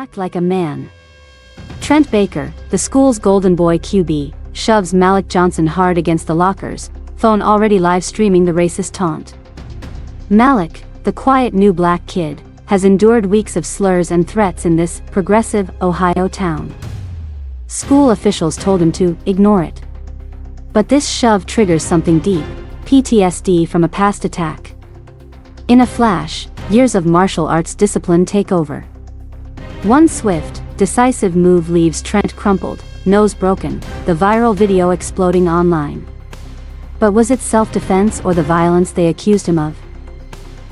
Act like a man. Trent Baker, the school's golden boy QB, shoves Malik Johnson hard against the lockers, phone already live streaming the racist taunt. Malik, the quiet new black kid, has endured weeks of slurs and threats in this progressive Ohio town. School officials told him to ignore it. But this shove triggers something deep, PTSD from a past attack. In a flash, years of martial arts discipline take over. One swift, decisive move leaves Trent crumpled, nose broken, the viral video exploding online. But was it self-defense or the violence they accused him of?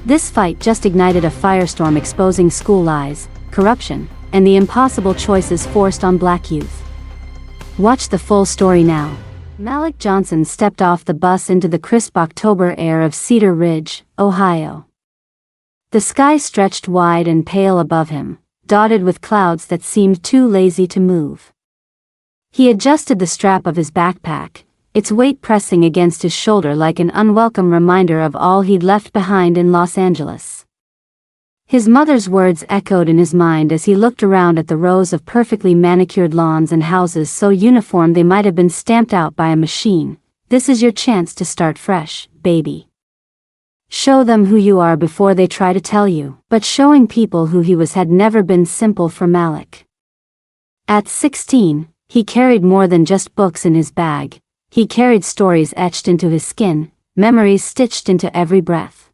This fight just ignited a firestorm exposing school lies, corruption, and the impossible choices forced on black youth. Watch the full story now. Malik Johnson stepped off the bus into the crisp October air of Cedar Ridge, Ohio. The sky stretched wide and pale above him, dotted with clouds that seemed too lazy to move. He adjusted the strap of his backpack, its weight pressing against his shoulder like an unwelcome reminder of all he'd left behind in Los Angeles. His mother's words echoed in his mind as he looked around at the rows of perfectly manicured lawns and houses so uniform they might have been stamped out by a machine. This is your chance to start fresh, baby. Show them who you are before they try to tell you. But showing people who he was had never been simple for Malik. At 16, he carried more than just books in his bag. He carried stories etched into his skin, memories stitched into every breath.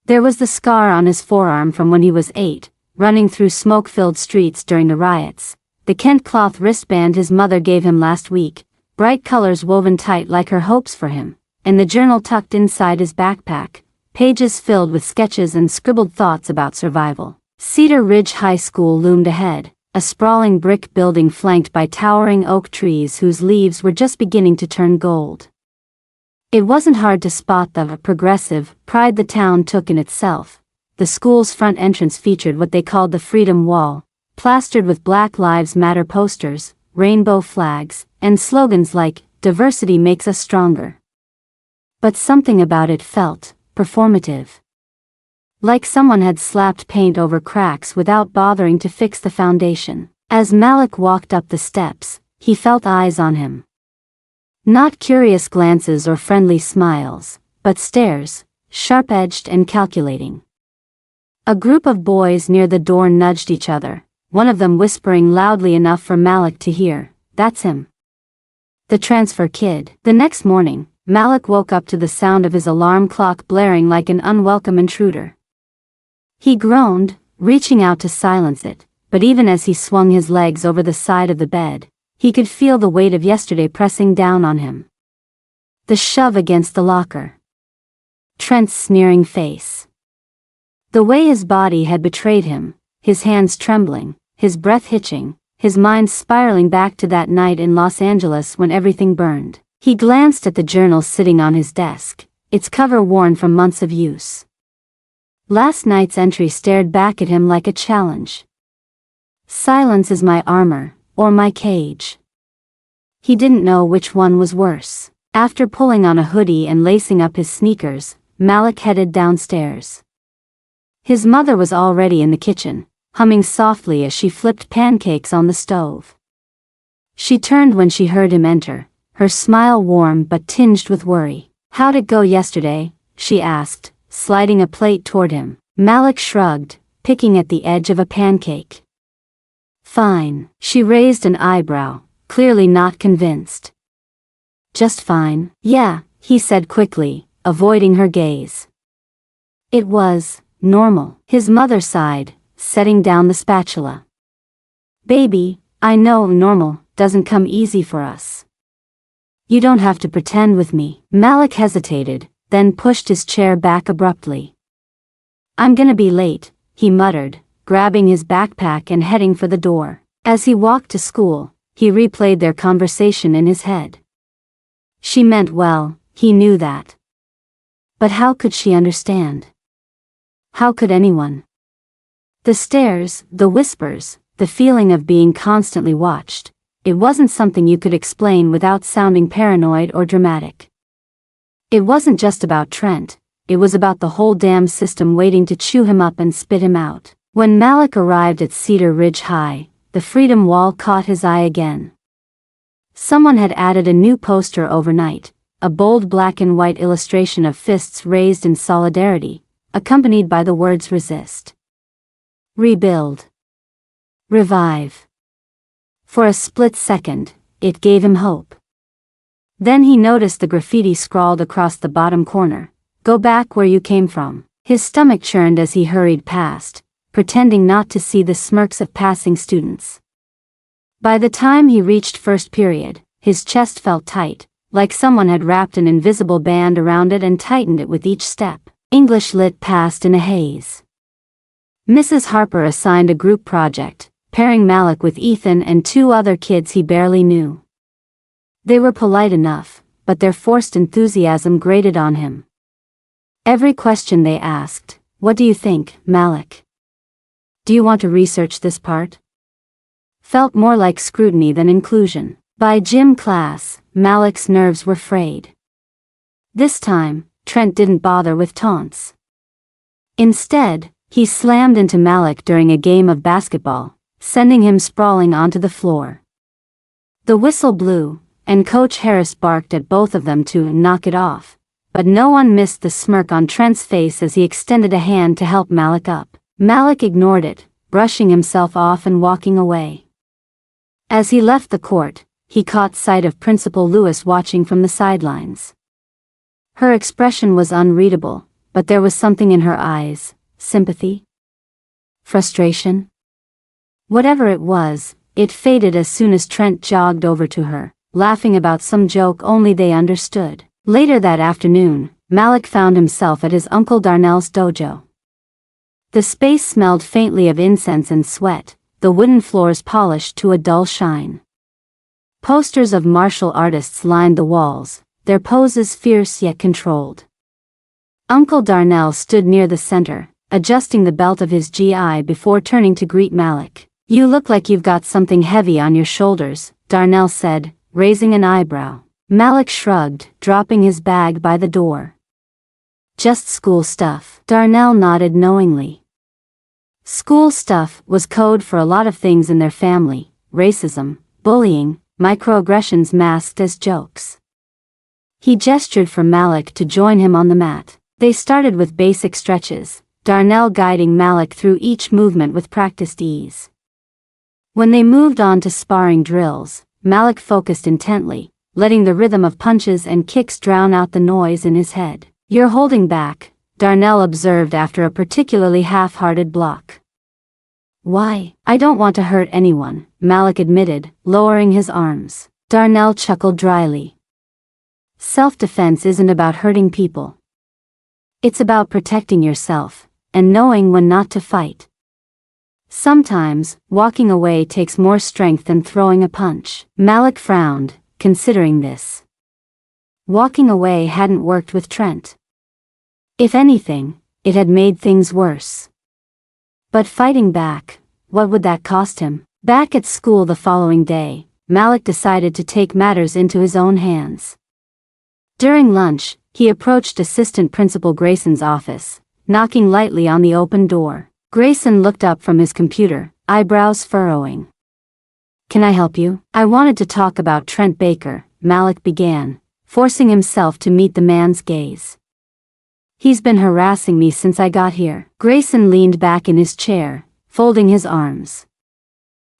There was the scar on his forearm from when he was 8, running through smoke-filled streets during the riots, the Kent cloth wristband his mother gave him last week, bright colors woven tight like her hopes for him, and the journal tucked inside his backpack, pages filled with sketches and scribbled thoughts about survival. Cedar Ridge High School loomed ahead, a sprawling brick building flanked by towering oak trees whose leaves were just beginning to turn gold. It wasn't hard to spot the progressive pride the town took in itself. The school's front entrance featured what they called the Freedom Wall, plastered with Black Lives Matter posters, rainbow flags, and slogans like, "Diversity makes us stronger." But something about it felt performative. Like someone had slapped paint over cracks without bothering to fix the foundation. As Malik walked up the steps, he felt eyes on him. Not curious glances or friendly smiles, but stares, sharp-edged and calculating. A group of boys near the door nudged each other, one of them whispering loudly enough for Malik to hear, "That's him. The transfer kid." The next morning, Malik woke up to the sound of his alarm clock blaring like an unwelcome intruder. He groaned, reaching out to silence it, but even as he swung his legs over the side of the bed, he could feel the weight of yesterday pressing down on him. The shove against the locker. Trent's sneering face. The way his body had betrayed him, his hands trembling, his breath hitching, his mind spiraling back to that night in Los Angeles when everything burned. He glanced at the journal sitting on his desk, its cover worn from months of use. Last night's entry stared back at him like a challenge. "Silence is my armor, or my cage." He didn't know which one was worse. After pulling on a hoodie and lacing up his sneakers, Malik headed downstairs. His mother was already in the kitchen, humming softly as she flipped pancakes on the stove. She turned when she heard him enter, her smile warm but tinged with worry. "How'd it go yesterday?" she asked, sliding a plate toward him. Malik shrugged, picking at the edge of a pancake. "Fine." She raised an eyebrow, clearly not convinced. "Just fine." "Yeah," he said quickly, avoiding her gaze. "It was normal." His mother sighed, setting down the spatula. "Baby, I know normal doesn't come easy for us. You don't have to pretend with me." Malik hesitated, then pushed his chair back abruptly. "I'm gonna be late," he muttered, grabbing his backpack and heading for the door. As he walked to school, he replayed their conversation in his head. She meant well, he knew that. But how could she understand? How could anyone? The stares, the whispers, the feeling of being constantly watched, it wasn't something you could explain without sounding paranoid or dramatic. It wasn't just about Trent, it was about the whole damn system waiting to chew him up and spit him out. When Malik arrived at Cedar Ridge High, the Freedom Wall caught his eye again. Someone had added a new poster overnight, a bold black and white illustration of fists raised in solidarity, accompanied by the words resist, rebuild, revive. For a split second, it gave him hope. Then he noticed the graffiti scrawled across the bottom corner, "Go back where you came from." His stomach churned as he hurried past, pretending not to see the smirks of passing students. By the time he reached first period, his chest felt tight, like someone had wrapped an invisible band around it and tightened it with each step. English Lit passed in a haze. Mrs. Harper assigned a group project, pairing Malik with Ethan and two other kids he barely knew. They were polite enough, but their forced enthusiasm grated on him. Every question they asked, "What do you think, Malik? Do you want to research this part?" felt more like scrutiny than inclusion. By gym class, Malik's nerves were frayed. This time, Trent didn't bother with taunts. Instead, he slammed into Malik during a game of basketball, sending him sprawling onto the floor. The whistle blew, and Coach Harris barked at both of them to knock it off, but no one missed the smirk on Trent's face as he extended a hand to help Malik up. Malik ignored it, brushing himself off and walking away. As he left the court, he caught sight of Principal Lewis watching from the sidelines. Her expression was unreadable, but there was something in her eyes: sympathy? Frustration? Whatever it was, it faded as soon as Trent jogged over to her, laughing about some joke only they understood. Later that afternoon, Malik found himself at his Uncle Darnell's dojo. The space smelled faintly of incense and sweat, the wooden floors polished to a dull shine. Posters of martial artists lined the walls, their poses fierce yet controlled. Uncle Darnell stood near the center, adjusting the belt of his GI before turning to greet Malik. "You look like you've got something heavy on your shoulders," Darnell said, raising an eyebrow. Malik shrugged, dropping his bag by the door. "Just school stuff." Darnell nodded knowingly. School stuff was code for a lot of things in their family: racism, bullying, microaggressions masked as jokes. He gestured for Malik to join him on the mat. They started with basic stretches, Darnell guiding Malik through each movement with practiced ease. When they moved on to sparring drills, Malik focused intently, letting the rhythm of punches and kicks drown out the noise in his head. "You're holding back," Darnell observed after a particularly half-hearted block. "Why? I don't want to hurt anyone," Malik admitted, lowering his arms. Darnell chuckled dryly. "Self-defense isn't about hurting people. It's about protecting yourself, and knowing when not to fight. Sometimes, walking away takes more strength than throwing a punch." Malik frowned, considering this. Walking away hadn't worked with Trent. If anything, it had made things worse. But fighting back, what would that cost him? Back at school the following day, Malik decided to take matters into his own hands. During lunch, he approached Assistant Principal Grayson's office, knocking lightly on the open door. Grayson looked up from his computer, eyebrows furrowing. "Can I help you?" "I wanted to talk about Trent Baker," Malik began, forcing himself to meet the man's gaze. "He's been harassing me since I got here." Grayson leaned back in his chair, folding his arms.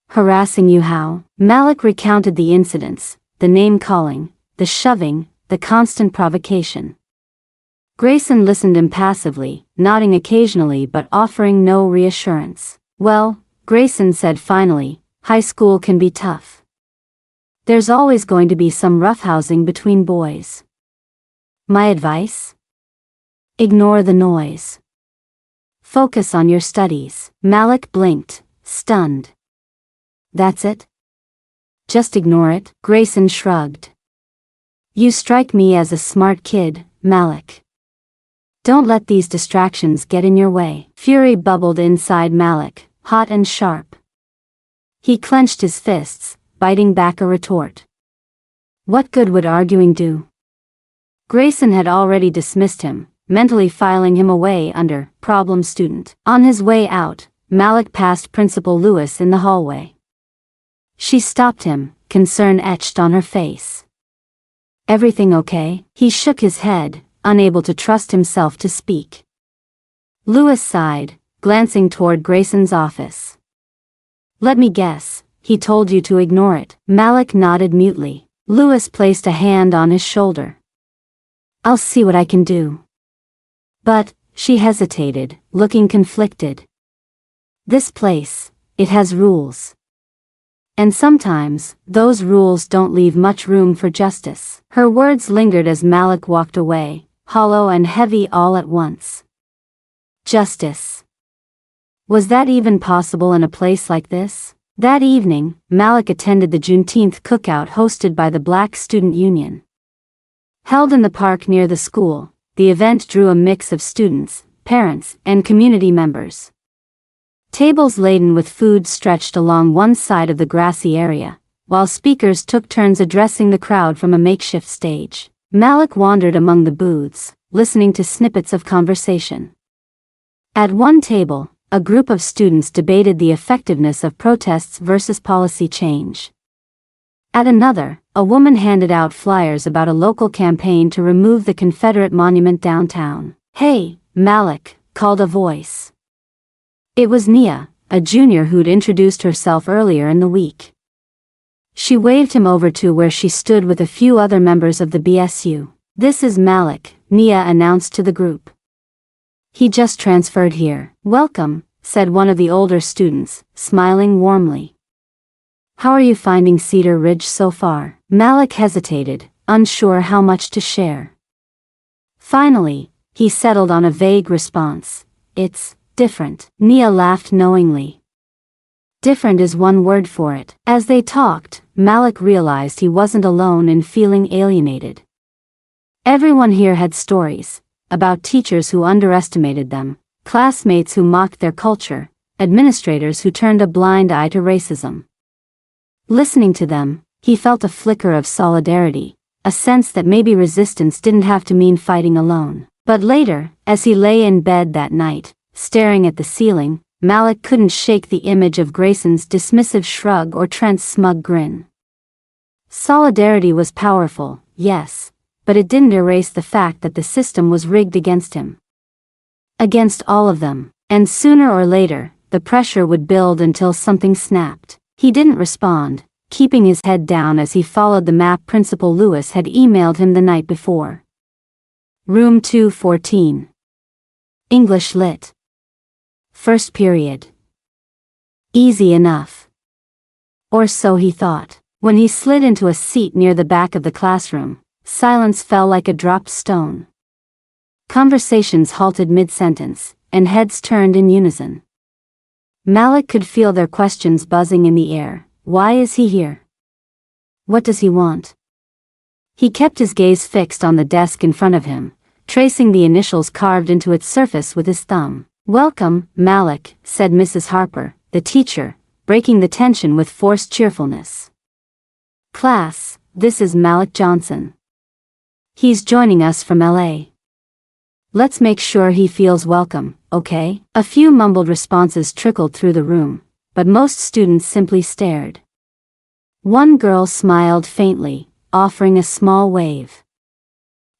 "Harassing you how?" Malik recounted the incidents, the name-calling, the shoving, the constant provocation. Grayson listened impassively, nodding occasionally but offering no reassurance. "Well," Grayson said finally, "high school can be tough. There's always going to be some roughhousing between boys. My advice? Ignore the noise. Focus on your studies." Malik blinked, stunned. "That's it? Just ignore it?" Grayson shrugged. "You strike me as a smart kid, Malik. Don't let these distractions get in your way." Fury bubbled inside Malik, hot and sharp. He clenched his fists, biting back a retort. What good would arguing do? Grayson had already dismissed him, mentally filing him away under problem student. On his way out, Malik passed Principal Lewis in the hallway. She stopped him, concern etched on her face. "Everything okay?" He shook his head, unable to trust himself to speak. Lewis sighed, glancing toward Grayson's office. "Let me guess, he told you to ignore it." Malik nodded mutely. Lewis placed a hand on his shoulder. "I'll see what I can do." "But," she hesitated, looking conflicted. "This place, it has rules. And sometimes, those rules don't leave much room for justice." Her words lingered as Malik walked away, hollow and heavy all at once. Justice. Was that even possible in a place like this? That evening, Malik attended the Juneteenth cookout hosted by the Black Student Union. Held in the park near the school, the event drew a mix of students, parents, and community members. Tables laden with food stretched along one side of the grassy area, while speakers took turns addressing the crowd from a makeshift stage. Malik wandered among the booths, listening to snippets of conversation. At one table, a group of students debated the effectiveness of protests versus policy change. At another, a woman handed out flyers about a local campaign to remove the Confederate monument downtown. "Hey, Malik," called a voice. It was Nia, a junior who'd introduced herself earlier in the week. She waved him over to where she stood with a few other members of the BSU. "This is Malik," Nia announced to the group. "He just transferred here." "Welcome," said one of the older students, smiling warmly. "How are you finding Cedar Ridge so far?" Malik hesitated, unsure how much to share. Finally, he settled on a vague response. "It's different." Nia laughed knowingly. Different is one word for it. As they talked, Malik realized he wasn't alone in feeling alienated. Everyone here had stories, about teachers who underestimated them, classmates who mocked their culture, administrators who turned a blind eye to racism. Listening to them, he felt a flicker of solidarity, a sense that maybe resistance didn't have to mean fighting alone. But later, as he lay in bed that night, staring at the ceiling, Malik couldn't shake the image of Grayson's dismissive shrug or Trent's smug grin. Solidarity was powerful, yes, but it didn't erase the fact that the system was rigged against him. Against all of them, and sooner or later, the pressure would build until something snapped. He didn't respond, keeping his head down as he followed the map Principal Lewis had emailed him the night before. Room 214. English Lit. First period. Easy enough. Or so he thought. When he slid into a seat near the back of the classroom, silence fell like a dropped stone. Conversations halted mid-sentence, and heads turned in unison. Malik could feel their questions buzzing in the air. Why is he here? What does he want? He kept his gaze fixed on the desk in front of him, tracing the initials carved into its surface with his thumb. "Welcome, Malik," said Mrs. Harper, the teacher, breaking the tension with forced cheerfulness. "Class, this is Malik Johnson. He's joining us from LA. Let's make sure he feels welcome, okay?" A few mumbled responses trickled through the room, but most students simply stared. One girl smiled faintly, offering a small wave.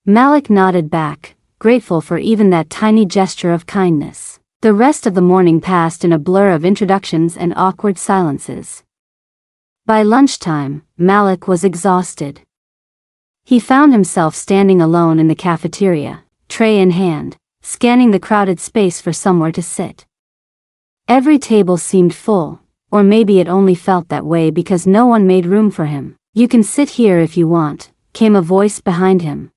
Malik nodded back, grateful for even that tiny gesture of kindness. The rest of the morning passed in a blur of introductions and awkward silences. By lunchtime, Malik was exhausted. He found himself standing alone in the cafeteria, tray in hand, scanning the crowded space for somewhere to sit. Every table seemed full, or maybe it only felt that way because no one made room for him. "You can sit here if you want," came a voice behind him.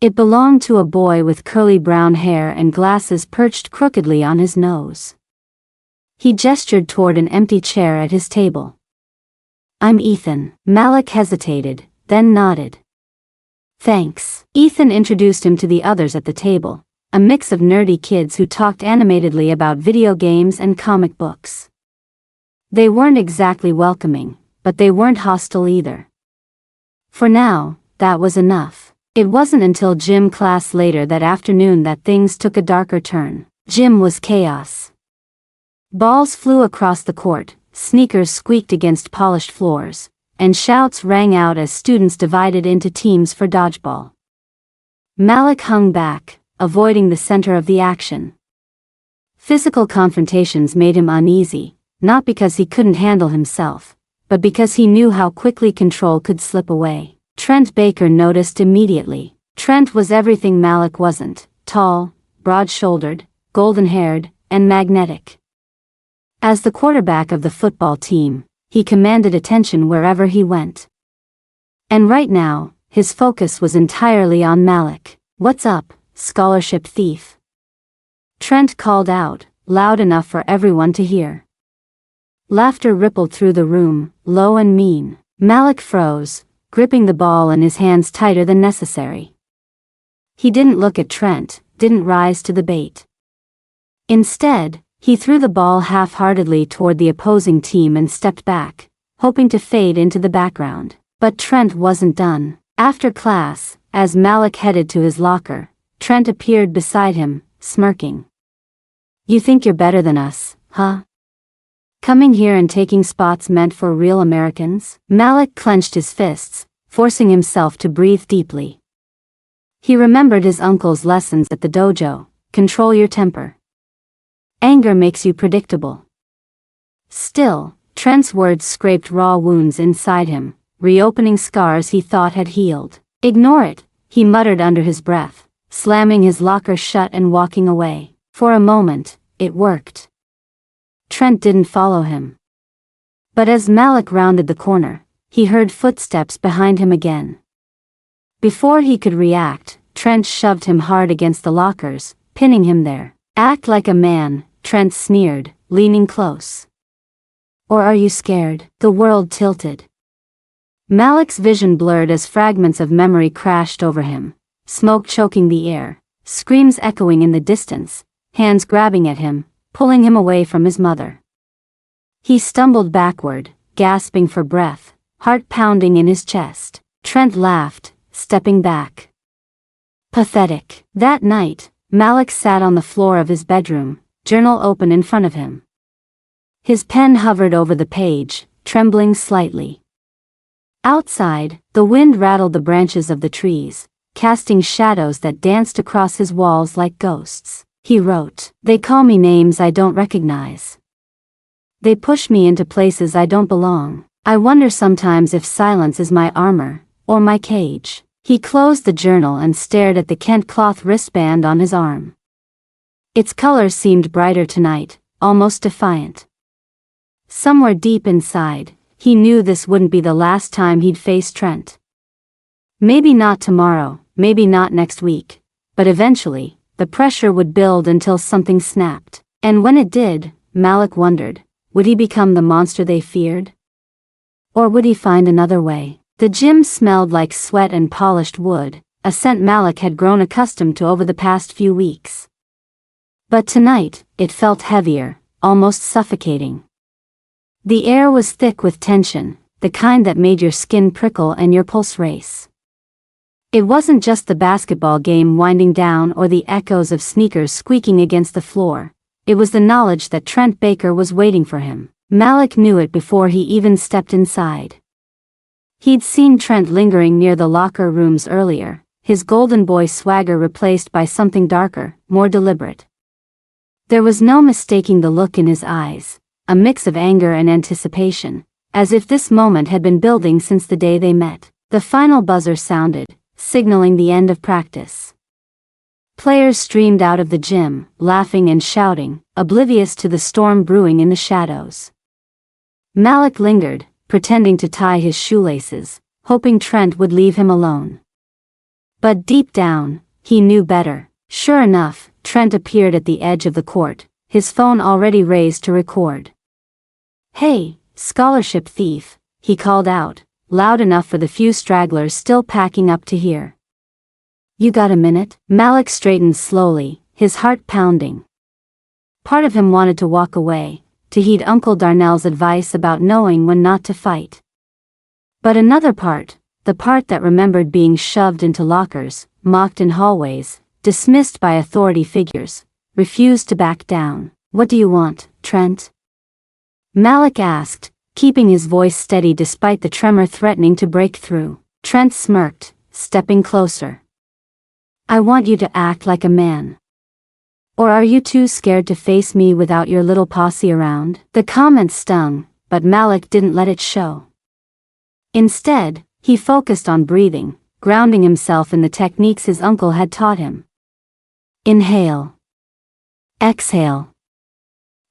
It belonged to a boy with curly brown hair and glasses perched crookedly on his nose. He gestured toward an empty chair at his table. "I'm Ethan." Malik hesitated, then nodded. "Thanks." Ethan introduced him to the others at the table, a mix of nerdy kids who talked animatedly about video games and comic books. They weren't exactly welcoming, but they weren't hostile either. For now, that was enough. It wasn't until gym class later that afternoon that things took a darker turn. Gym was chaos. Balls flew across the court, sneakers squeaked against polished floors, and shouts rang out as students divided into teams for dodgeball. Malik hung back, avoiding the center of the action. Physical confrontations made him uneasy, not because he couldn't handle himself, but because he knew how quickly control could slip away. Trent Baker noticed immediately. Trent was everything Malik wasn't: tall, broad-shouldered, golden-haired, and magnetic. As the quarterback of the football team, he commanded attention wherever he went. And right now, his focus was entirely on Malik. "What's up, scholarship thief?" Trent called out, loud enough for everyone to hear. Laughter rippled through the room, low and mean. Malik froze, gripping the ball in his hands tighter than necessary. He didn't look at Trent, didn't rise to the bait. Instead, he threw the ball half-heartedly toward the opposing team and stepped back, hoping to fade into the background. But Trent wasn't done. After class, as Malik headed to his locker, Trent appeared beside him, smirking. "You think you're better than us, huh? Coming here and taking spots meant for real Americans?" Malik clenched his fists, forcing himself to breathe deeply. He remembered his uncle's lessons at the dojo: control your temper. Anger makes you predictable. Still, Trent's words scraped raw wounds inside him, reopening scars he thought had healed. "Ignore it," he muttered under his breath, slamming his locker shut and walking away. For a moment, it worked. Trent didn't follow him. But as Malik rounded the corner, he heard footsteps behind him again. Before he could react, Trent shoved him hard against the lockers, pinning him there. "Act like a man," Trent sneered, leaning close. "Or are you scared?" The world tilted. Malik's vision blurred as fragments of memory crashed over him, smoke choking the air, screams echoing in the distance, hands grabbing at him, pulling him away from his mother. He stumbled backward, gasping for breath, heart pounding in his chest. Trent laughed, stepping back. Pathetic. That night, Malik sat on the floor of his bedroom, journal open in front of him. His pen hovered over the page, trembling slightly. Outside, the wind rattled the branches of the trees, casting shadows that danced across his walls like ghosts. He wrote, "They call me names I don't recognize. They push me into places I don't belong. I wonder sometimes if silence is my armor, or my cage." He closed the journal and stared at the Kent cloth wristband on his arm. Its colors seemed brighter tonight, almost defiant. Somewhere deep inside, he knew this wouldn't be the last time he'd face Trent. Maybe not tomorrow, maybe not next week, but eventually, the pressure would build until something snapped. And when it did, Malik wondered, would he become the monster they feared? Or would he find another way? The gym smelled like sweat and polished wood, a scent Malik had grown accustomed to over the past few weeks. But tonight, it felt heavier, almost suffocating. The air was thick with tension, the kind that made your skin prickle and your pulse race. It wasn't just the basketball game winding down or the echoes of sneakers squeaking against the floor. It was the knowledge that Trent Baker was waiting for him. Malik knew it before he even stepped inside. He'd seen Trent lingering near the locker rooms earlier, his golden boy swagger replaced by something darker, more deliberate. There was no mistaking the look in his eyes, a mix of anger and anticipation, as if this moment had been building since the day they met. The final buzzer sounded, signaling the end of practice. Players streamed out of the gym, laughing and shouting, oblivious to the storm brewing in the shadows. Malik lingered, pretending to tie his shoelaces, hoping Trent would leave him alone. But deep down, he knew better. Sure enough, Trent appeared at the edge of the court, his phone already raised to record. "Hey, scholarship thief," he called out, loud enough for the few stragglers still packing up to hear. "You got a minute?" Malik straightened slowly, his heart pounding. Part of him wanted to walk away, to heed Uncle Darnell's advice about knowing when not to fight. But another part, the part that remembered being shoved into lockers, mocked in hallways, dismissed by authority figures, refused to back down. "What do you want?" Trent?" Malik asked, keeping his voice steady despite the tremor threatening to break through. Trent smirked, stepping closer. "I want you to act like a man. Or are you too scared to face me without your little posse around?" The comment stung, but Malik didn't let it show. Instead, he focused on breathing, grounding himself in the techniques his uncle had taught him. Inhale. Exhale.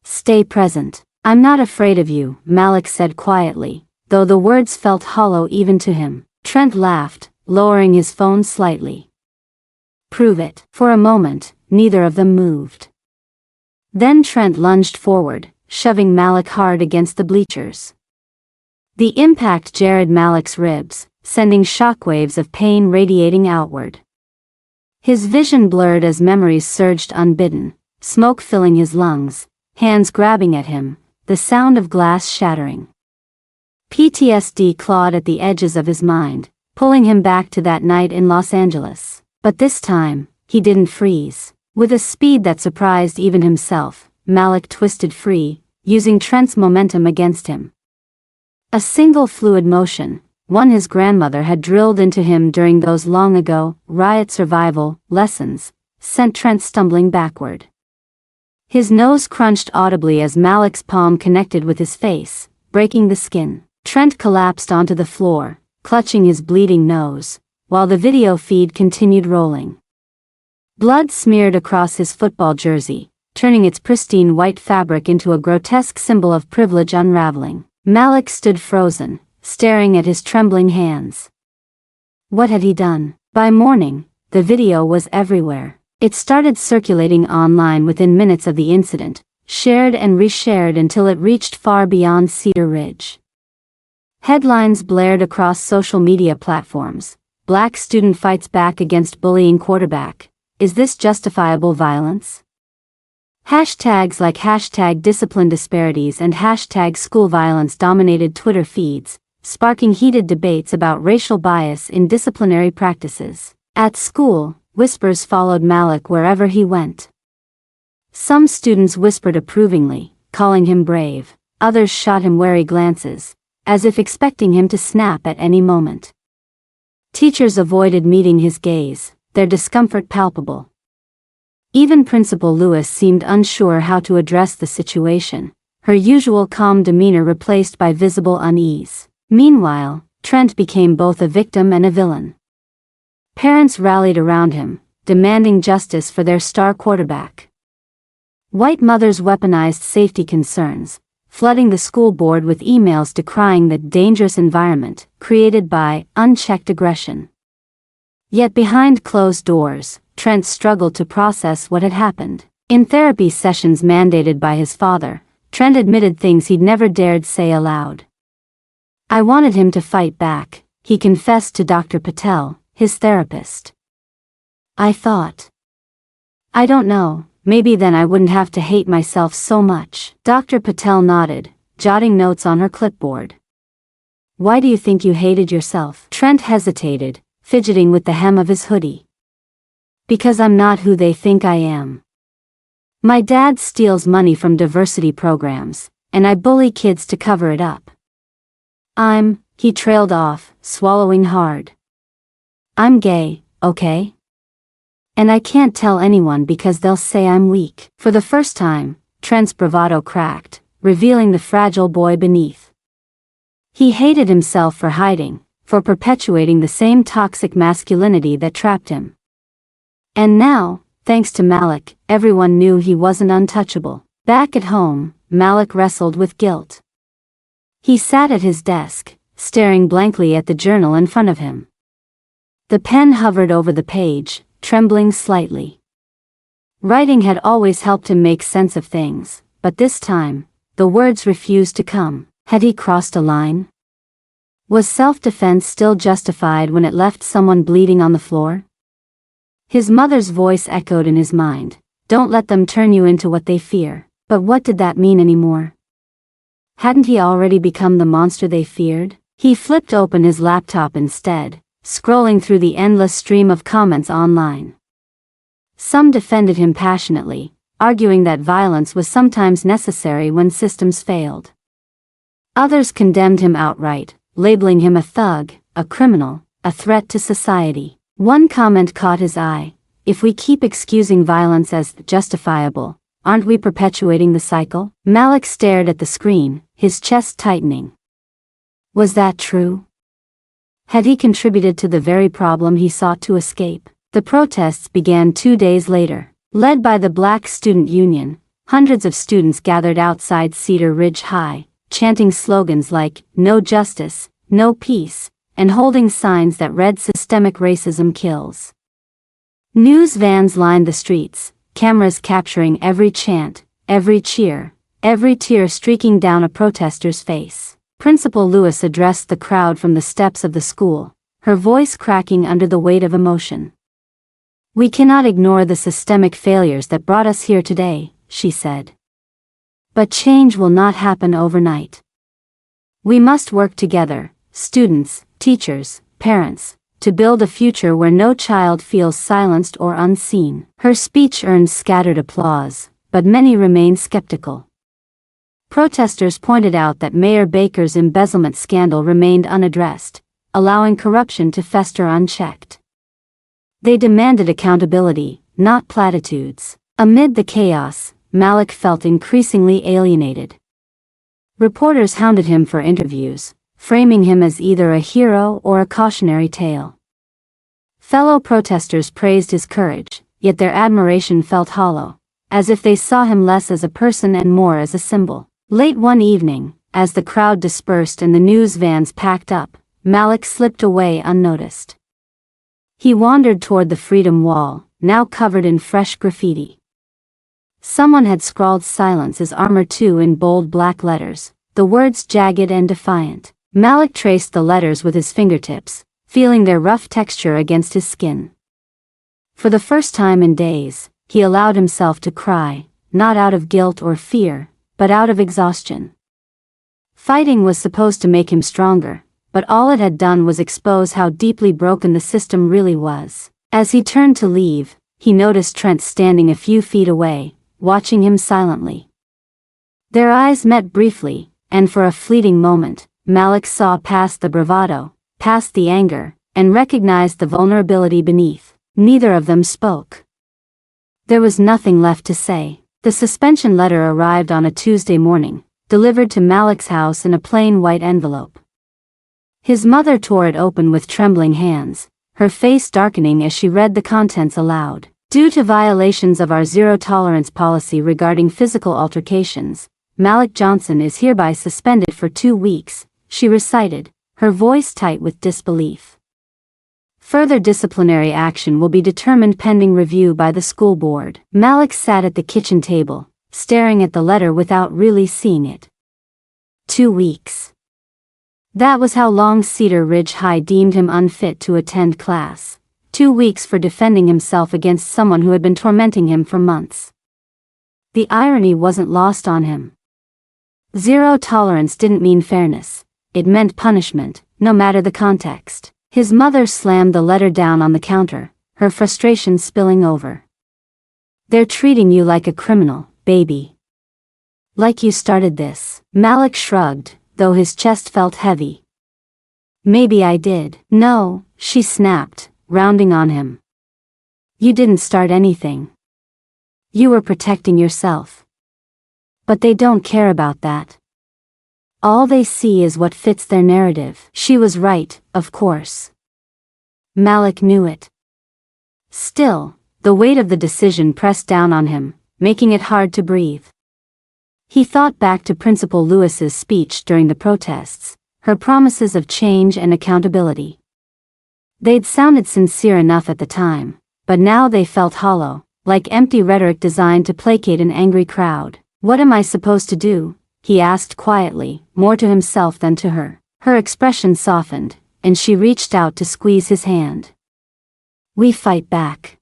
Stay present. "I'm not afraid of you," Malik said quietly, though the words felt hollow even to him. Trent laughed, lowering his phone slightly. "Prove it." For a moment, neither of them moved. Then Trent lunged forward, shoving Malik hard against the bleachers. The impact jarred Malik's ribs, sending shockwaves of pain radiating outward. His vision blurred as memories surged unbidden, smoke filling his lungs, hands grabbing at him, the sound of glass shattering. PTSD clawed at the edges of his mind, pulling him back to that night in Los Angeles. But this time, he didn't freeze. With a speed that surprised even himself, Malik twisted free, using Trent's momentum against him. A single fluid motion, one his grandmother had drilled into him during those long-ago riot survival lessons, sent Trent stumbling backward. His nose crunched audibly as Malik's palm connected with his face, breaking the skin. Trent collapsed onto the floor, clutching his bleeding nose, while the video feed continued rolling. Blood smeared across his football jersey, turning its pristine white fabric into a grotesque symbol of privilege unraveling. Malik stood frozen, staring at his trembling hands. What had he done? By morning, the video was everywhere. It started circulating online within minutes of the incident, shared and reshared until it reached far beyond Cedar Ridge. Headlines blared across social media platforms. Black student fights back against bullying quarterback. Is this justifiable violence? Hashtags like hashtag discipline disparities and hashtag school violence dominated Twitter feeds, sparking heated debates about racial bias in disciplinary practices. At school, whispers followed Malik wherever he went. Some students whispered approvingly, calling him brave. Others shot him wary glances, as if expecting him to snap at any moment. Teachers avoided meeting his gaze, their discomfort palpable. Even Principal Lewis seemed unsure how to address the situation, her usual calm demeanor replaced by visible unease. Meanwhile, Trent became both a victim and a villain. Parents rallied around him, demanding justice for their star quarterback. White mothers weaponized safety concerns, flooding the school board with emails decrying the dangerous environment created by unchecked aggression. Yet behind closed doors, Trent struggled to process what had happened. In therapy sessions mandated by his father, Trent admitted things he'd never dared say aloud. "I wanted him to fight back," he confessed to Dr. Patel, his therapist. "I thought, I don't know, maybe then I wouldn't have to hate myself so much." Dr. Patel nodded, jotting notes on her clipboard. "Why do you think you hated yourself?" Trent hesitated, fidgeting with the hem of his hoodie. "Because I'm not who they think I am. My dad steals money from diversity programs, and I bully kids to cover it up. He trailed off, swallowing hard. "I'm gay, okay? And I can't tell anyone because they'll say I'm weak." For the first time, Trent's bravado cracked, revealing the fragile boy beneath. He hated himself for hiding, for perpetuating the same toxic masculinity that trapped him. And now, thanks to Malik, everyone knew he wasn't untouchable. Back at home, Malik wrestled with guilt. He sat at his desk, staring blankly at the journal in front of him. The pen hovered over the page, trembling slightly. Writing had always helped him make sense of things, but this time, the words refused to come. Had he crossed a line? Was self-defense still justified when it left someone bleeding on the floor? His mother's voice echoed in his mind. Don't let them turn you into what they fear. But what did that mean anymore? Hadn't he already become the monster they feared? He flipped open his laptop instead, scrolling through the endless stream of comments online. Some defended him passionately, arguing that violence was sometimes necessary when systems failed. Others condemned him outright, labeling him a thug, a criminal, a threat to society. One comment caught his eye: "If we keep excusing violence as justifiable, aren't we perpetuating the cycle?" Malik stared at the screen, his chest tightening. Was that true? Had he contributed to the very problem he sought to escape? The protests began 2 days later. Led by the Black Student Union, hundreds of students gathered outside Cedar Ridge High, chanting slogans like, "No justice, no peace," and holding signs that read "Systemic racism kills." News vans lined the streets, cameras capturing every chant, every cheer, every tear streaking down a protester's face. Principal Lewis addressed the crowd from the steps of the school, her voice cracking under the weight of emotion. "We cannot ignore the systemic failures that brought us here today," she said. "But change will not happen overnight. We must work together, students, teachers, parents, to build a future where no child feels silenced or unseen." Her speech earned scattered applause, but many remained skeptical. Protesters pointed out that Mayor Baker's embezzlement scandal remained unaddressed, allowing corruption to fester unchecked. They demanded accountability, not platitudes. Amid the chaos, Malik felt increasingly alienated. Reporters hounded him for interviews, framing him as either a hero or a cautionary tale. Fellow protesters praised his courage, yet their admiration felt hollow, as if they saw him less as a person and more as a symbol. Late one evening, as the crowd dispersed and the news vans packed up, Malik slipped away unnoticed. He wandered toward the Freedom Wall, now covered in fresh graffiti. Someone had scrawled "Silence is armor" too in bold black letters, the words jagged and defiant. Malik traced the letters with his fingertips, feeling their rough texture against his skin. For the first time in days, he allowed himself to cry, not out of guilt or fear, but out of exhaustion. Fighting was supposed to make him stronger, but all it had done was expose how deeply broken the system really was. As he turned to leave, he noticed Trent standing a few feet away, watching him silently. Their eyes met briefly, and for a fleeting moment, Malik saw past the bravado, past the anger, and recognized the vulnerability beneath. Neither of them spoke. There was nothing left to say. The suspension letter arrived on a Tuesday morning, delivered to Malik's house in a plain white envelope. His mother tore it open with trembling hands, her face darkening as she read the contents aloud. "Due to violations of our zero-tolerance policy regarding physical altercations, Malik Johnson is hereby suspended for 2 weeks," she recited, her voice tight with disbelief. "Further disciplinary action will be determined pending review by the school board." Malik sat at the kitchen table, staring at the letter without really seeing it. 2 weeks. That was how long Cedar Ridge High deemed him unfit to attend class. 2 weeks for defending himself against someone who had been tormenting him for months. The irony wasn't lost on him. Zero tolerance didn't mean fairness. It meant punishment, no matter the context. His mother slammed the letter down on the counter, her frustration spilling over. "They're treating you like a criminal, baby. Like you started this." Malik shrugged, though his chest felt heavy. "Maybe I did." "No," she snapped, rounding on him. "You didn't start anything. You were protecting yourself. But they don't care about that. All they see is what fits their narrative." She was right, of course. Malik knew it. Still, the weight of the decision pressed down on him, making it hard to breathe. He thought back to Principal Lewis's speech during the protests, her promises of change and accountability. They'd sounded sincere enough at the time, but now they felt hollow, like empty rhetoric designed to placate an angry crowd. "What am I supposed to do?" he asked quietly, more to himself than to her. Her expression softened, and she reached out to squeeze his hand. "We fight back.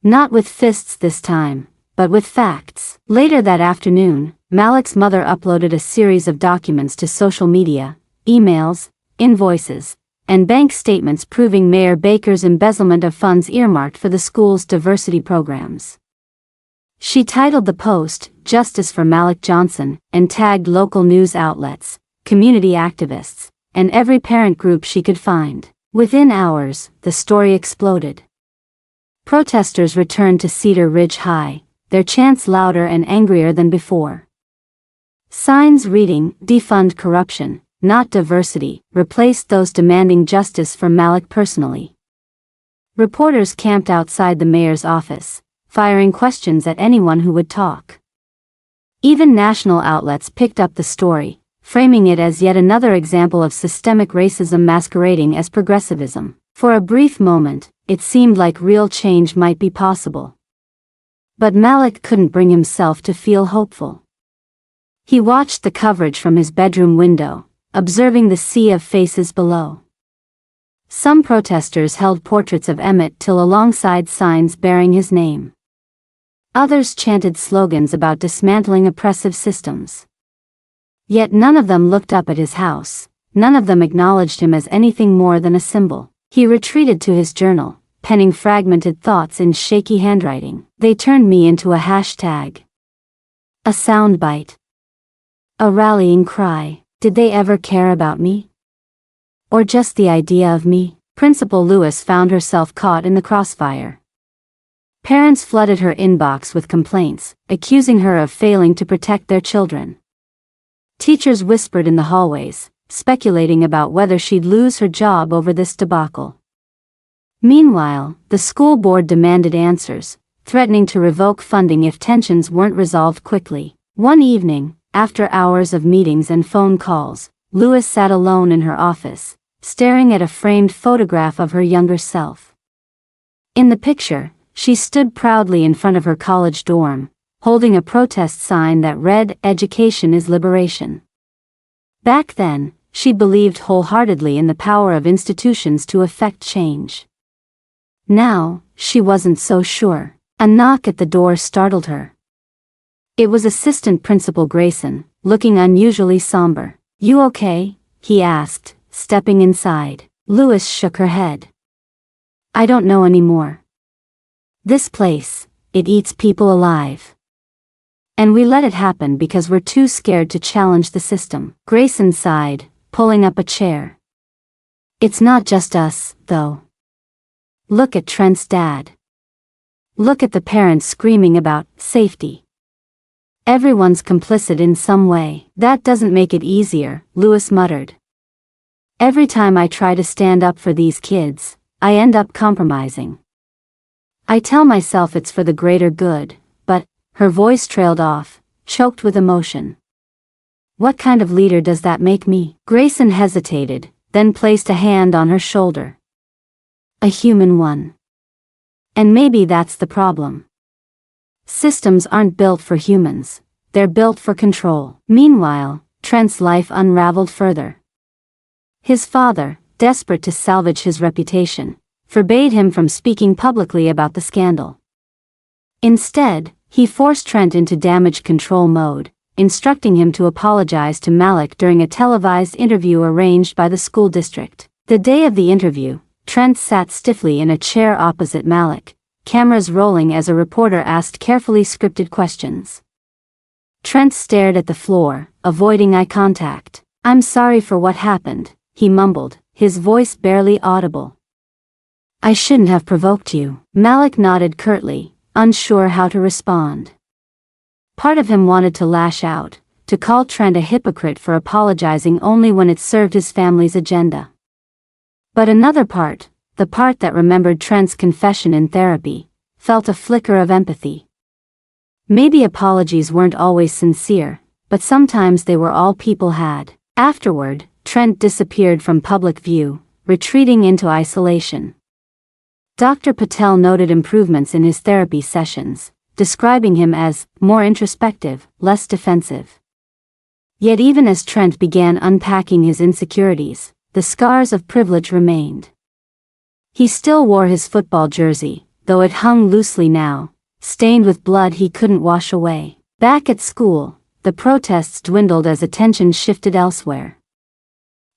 Not with fists this time, but with facts." Later that afternoon, Malik's mother uploaded a series of documents to social media, emails, invoices, and bank statements proving Mayor Baker's embezzlement of funds earmarked for the school's diversity programs. She titled the post, "Justice for Malik Johnson," and tagged local news outlets, community activists, and every parent group she could find. Within hours, the story exploded. Protesters returned to Cedar Ridge High, their chants louder and angrier than before. Signs reading, "Defund corruption, not diversity," replaced those demanding justice for Malik personally. Reporters camped outside the mayor's office, firing questions at anyone who would talk. Even national outlets picked up the story, framing it as yet another example of systemic racism masquerading as progressivism. For a brief moment, it seemed like real change might be possible. But Malik couldn't bring himself to feel hopeful. He watched the coverage from his bedroom window, observing the sea of faces below. Some protesters held portraits of Emmett Till alongside signs bearing his name. Others chanted slogans about dismantling oppressive systems. Yet none of them looked up at his house, none of them acknowledged him as anything more than a symbol. He retreated to his journal, penning fragmented thoughts in shaky handwriting. They turned me into a hashtag. A soundbite. A rallying cry. Did they ever care about me? Or just the idea of me? Principal Lewis found herself caught in the crossfire. Parents flooded her inbox with complaints, accusing her of failing to protect their children. Teachers whispered in the hallways, speculating about whether she'd lose her job over this debacle. Meanwhile, the school board demanded answers, threatening to revoke funding if tensions weren't resolved quickly. One evening, after hours of meetings and phone calls, Lewis sat alone in her office, staring at a framed photograph of her younger self. In the picture, she stood proudly in front of her college dorm, holding a protest sign that read, "Education is liberation." Back then, she believed wholeheartedly in the power of institutions to effect change. Now, she wasn't so sure. A knock at the door startled her. It was Assistant Principal Grayson, looking unusually somber. "You okay?" he asked, stepping inside. Lewis shook her head. "I don't know anymore. This place, it eats people alive. And we let it happen because we're too scared to challenge the system." Grayson sighed, pulling up a chair. "It's not just us, though. Look at Trent's dad. Look at the parents screaming about safety. Everyone's complicit in some way." "That doesn't make it easier," Lewis muttered. "Every time I try to stand up for these kids, I end up compromising. I tell myself it's for the greater good, but..." Her voice trailed off, choked with emotion. "What kind of leader does that make me?" Grayson hesitated, then placed a hand on her shoulder. "A human one. And maybe that's the problem. Systems aren't built for humans, they're built for control." Meanwhile, Trent's life unraveled further. His father, desperate to salvage his reputation, forbade him from speaking publicly about the scandal. Instead, he forced Trent into damage control mode, instructing him to apologize to Malik during a televised interview arranged by the school district. The day of the interview, Trent sat stiffly in a chair opposite Malik, cameras rolling as a reporter asked carefully scripted questions. Trent stared at the floor, avoiding eye contact. "I'm sorry for what happened," he mumbled, his voice barely audible. "I shouldn't have provoked you." Malik nodded curtly, unsure how to respond. Part of him wanted to lash out, to call Trent a hypocrite for apologizing only when it served his family's agenda. But another part, the part that remembered Trent's confession in therapy, felt a flicker of empathy. Maybe apologies weren't always sincere, but sometimes they were all people had. Afterward, Trent disappeared from public view, retreating into isolation. Dr. Patel noted improvements in his therapy sessions, describing him as more introspective, less defensive. Yet even as Trent began unpacking his insecurities, the scars of privilege remained. He still wore his football jersey, though it hung loosely now, stained with blood he couldn't wash away. Back at school, the protests dwindled as attention shifted elsewhere.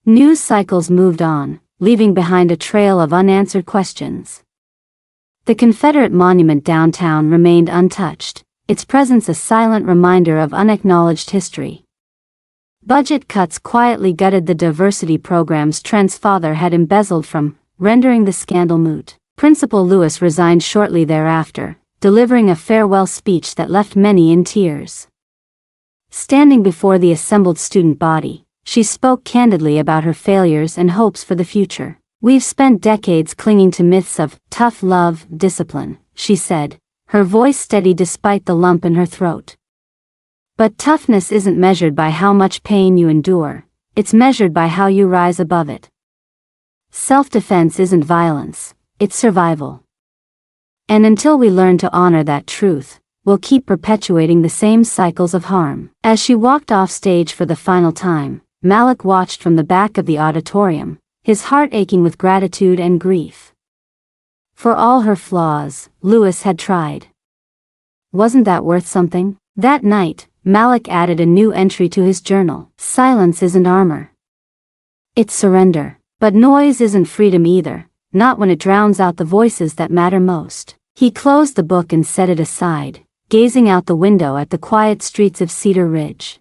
News cycles moved on, leaving behind a trail of unanswered questions. The Confederate monument downtown remained untouched, its presence a silent reminder of unacknowledged history. Budget cuts quietly gutted the diversity programs Trent's father had embezzled from, rendering the scandal moot. Principal Lewis resigned shortly thereafter, delivering a farewell speech that left many in tears. Standing before the assembled student body, she spoke candidly about her failures and hopes for the future. "We've spent decades clinging to myths of tough love, discipline," she said, her voice steady despite the lump in her throat. "But toughness isn't measured by how much pain you endure, it's measured by how you rise above it. Self-defense isn't violence, it's survival. And until we learn to honor that truth, we'll keep perpetuating the same cycles of harm." As she walked off stage for the final time, Malik watched from the back of the auditorium, his heart aching with gratitude and grief. For all her flaws, Lewis had tried. Wasn't that worth something? That night, Malik added a new entry to his journal. "Silence isn't armor. It's surrender. But noise isn't freedom either, not when it drowns out the voices that matter most." He closed the book and set it aside, gazing out the window at the quiet streets of Cedar Ridge.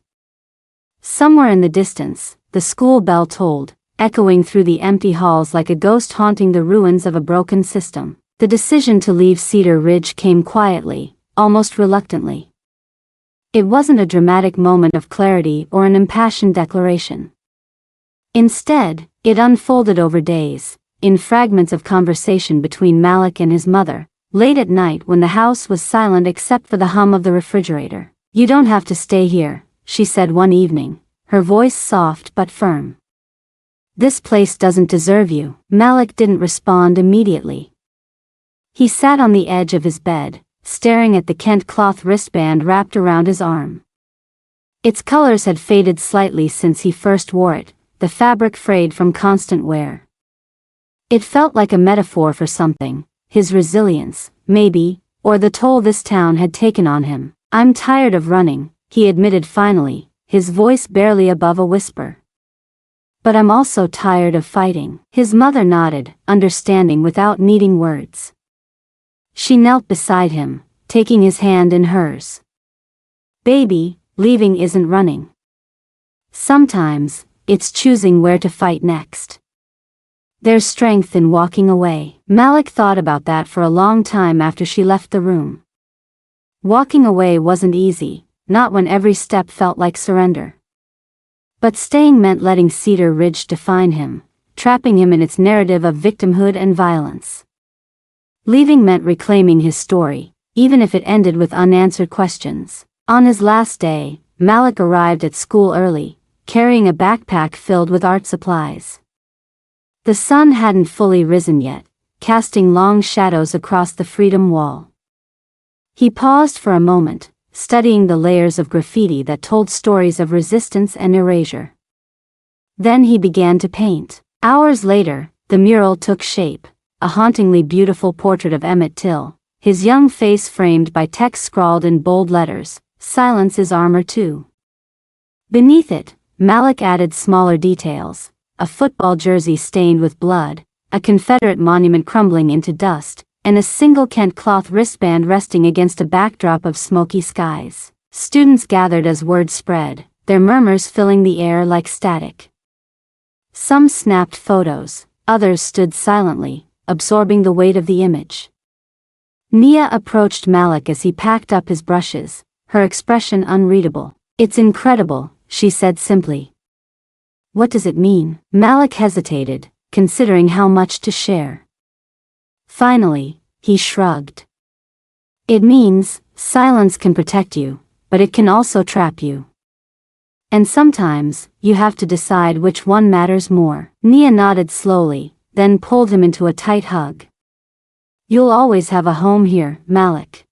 Somewhere in the distance, the school bell tolled, echoing through the empty halls like a ghost haunting the ruins of a broken system. The decision to leave Cedar Ridge came quietly, almost reluctantly. It wasn't a dramatic moment of clarity or an impassioned declaration. Instead, it unfolded over days, in fragments of conversation between Malik and his mother, late at night when the house was silent except for the hum of the refrigerator. "You don't have to stay here," she said one evening, her voice soft but firm. "This place doesn't deserve you." Malik didn't respond immediately. He sat on the edge of his bed, staring at the Kent cloth wristband wrapped around his arm. Its colors had faded slightly since he first wore it, the fabric frayed from constant wear. It felt like a metaphor for something, his resilience, maybe, or the toll this town had taken on him. "I'm tired of running," he admitted finally, his voice barely above a whisper. "But I'm also tired of fighting." His mother nodded, understanding without needing words. She knelt beside him, taking his hand in hers. "Baby, leaving isn't running. Sometimes, it's choosing where to fight next. There's strength in walking away." Malik thought about that for a long time after she left the room. Walking away wasn't easy, not when every step felt like surrender. But staying meant letting Cedar Ridge define him, trapping him in its narrative of victimhood and violence. Leaving meant reclaiming his story, even if it ended with unanswered questions. On his last day, Malik arrived at school early, carrying a backpack filled with art supplies. The sun hadn't fully risen yet, casting long shadows across the Freedom Wall. He paused for a moment, studying the layers of graffiti that told stories of resistance and erasure. Then he began to paint. Hours later, the mural took shape, a hauntingly beautiful portrait of Emmett Till, his young face framed by text scrawled in bold letters, "Silence is armor too." Beneath it, Malik added smaller details, a football jersey stained with blood, a Confederate monument crumbling into dust, and a single Kent cloth wristband resting against a backdrop of smoky skies. Students gathered as word spread, their murmurs filling the air like static. Some snapped photos, others stood silently, absorbing the weight of the image. Nia approached Malik as he packed up his brushes, her expression unreadable. "It's incredible," she said simply. "What does it mean?" Malik hesitated, considering how much to share. Finally, he shrugged. "It means, silence can protect you, but it can also trap you. And sometimes, you have to decide which one matters more." Nia nodded slowly, then pulled him into a tight hug. "You'll always have a home here, Malik.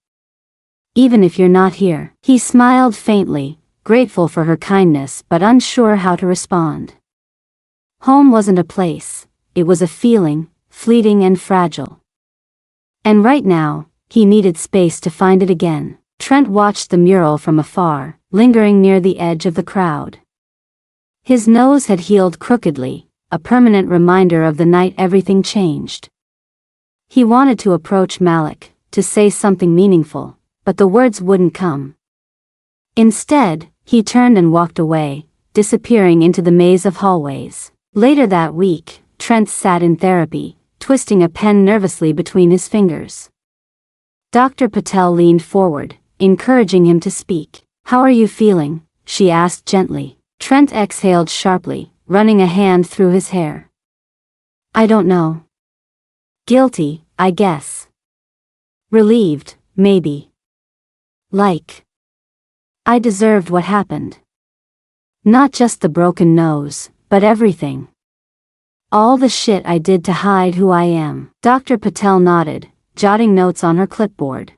Even if you're not here." He smiled faintly, grateful for her kindness but unsure how to respond. Home wasn't a place, it was a feeling, fleeting and fragile. And right now, he needed space to find it again. Trent watched the mural from afar, lingering near the edge of the crowd. His nose had healed crookedly, a permanent reminder of the night everything changed. He wanted to approach Malik, to say something meaningful, but the words wouldn't come. Instead, he turned and walked away, disappearing into the maze of hallways. Later that week, Trent sat in therapy, twisting a pen nervously between his fingers. Dr. Patel leaned forward, encouraging him to speak. "How are you feeling?" she asked gently. Trent exhaled sharply, running a hand through his hair. "I don't know. Guilty, I guess. Relieved, maybe. Like I deserved what happened. Not just the broken nose, but everything. All the shit I did to hide who I am." Dr. Patel nodded, jotting notes on her clipboard.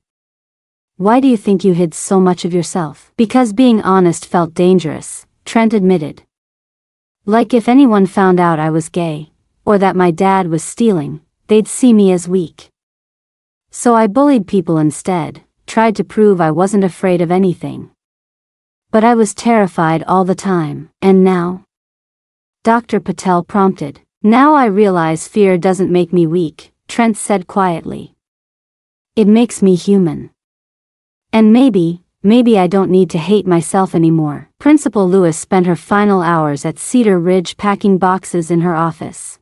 "Why do you think you hid so much of yourself?" "Because being honest felt dangerous," Trent admitted. "Like if anyone found out I was gay, or that my dad was stealing, they'd see me as weak. So I bullied people instead, tried to prove I wasn't afraid of anything. But I was terrified all the time." "And now?" Dr. Patel prompted. "Now I realize fear doesn't make me weak," Trent said quietly. "It makes me human. And maybe I don't need to hate myself anymore." Principal Lewis spent her final hours at Cedar Ridge packing boxes in her office.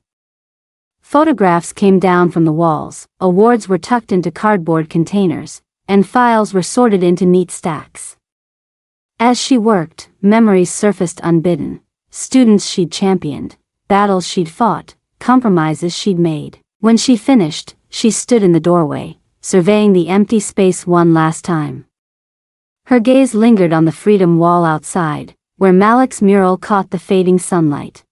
Photographs came down from the walls, awards were tucked into cardboard containers, and files were sorted into neat stacks. As she worked, memories surfaced unbidden, students she'd championed, battles she'd fought, compromises she'd made. When she finished, she stood in the doorway, surveying the empty space one last time. Her gaze lingered on the Freedom Wall outside, where Malik's mural caught the fading sunlight.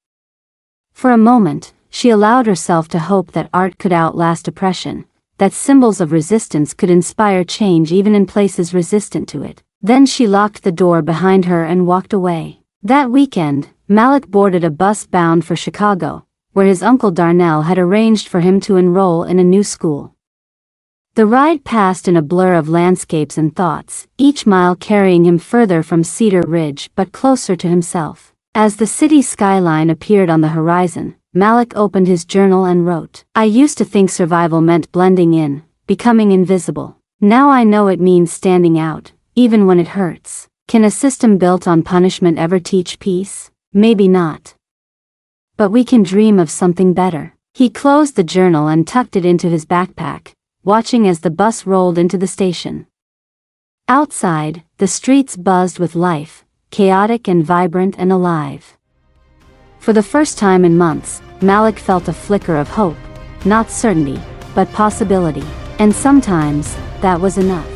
For a moment, she allowed herself to hope that art could outlast oppression, that symbols of resistance could inspire change even in places resistant to it. Then she locked the door behind her and walked away. That weekend, Malik boarded a bus bound for Chicago, where his uncle Darnell had arranged for him to enroll in a new school. The ride passed in a blur of landscapes and thoughts, each mile carrying him further from Cedar Ridge but closer to himself. As the city skyline appeared on the horizon, Malik opened his journal and wrote, "I used to think survival meant blending in, becoming invisible. Now I know it means standing out, even when it hurts. Can a system built on punishment ever teach peace? Maybe not. But we can dream of something better." He closed the journal and tucked it into his backpack, watching as the bus rolled into the station. Outside, the streets buzzed with life, chaotic and vibrant and alive. For the first time in months, Malik felt a flicker of hope, not certainty, but possibility. And sometimes, that was enough.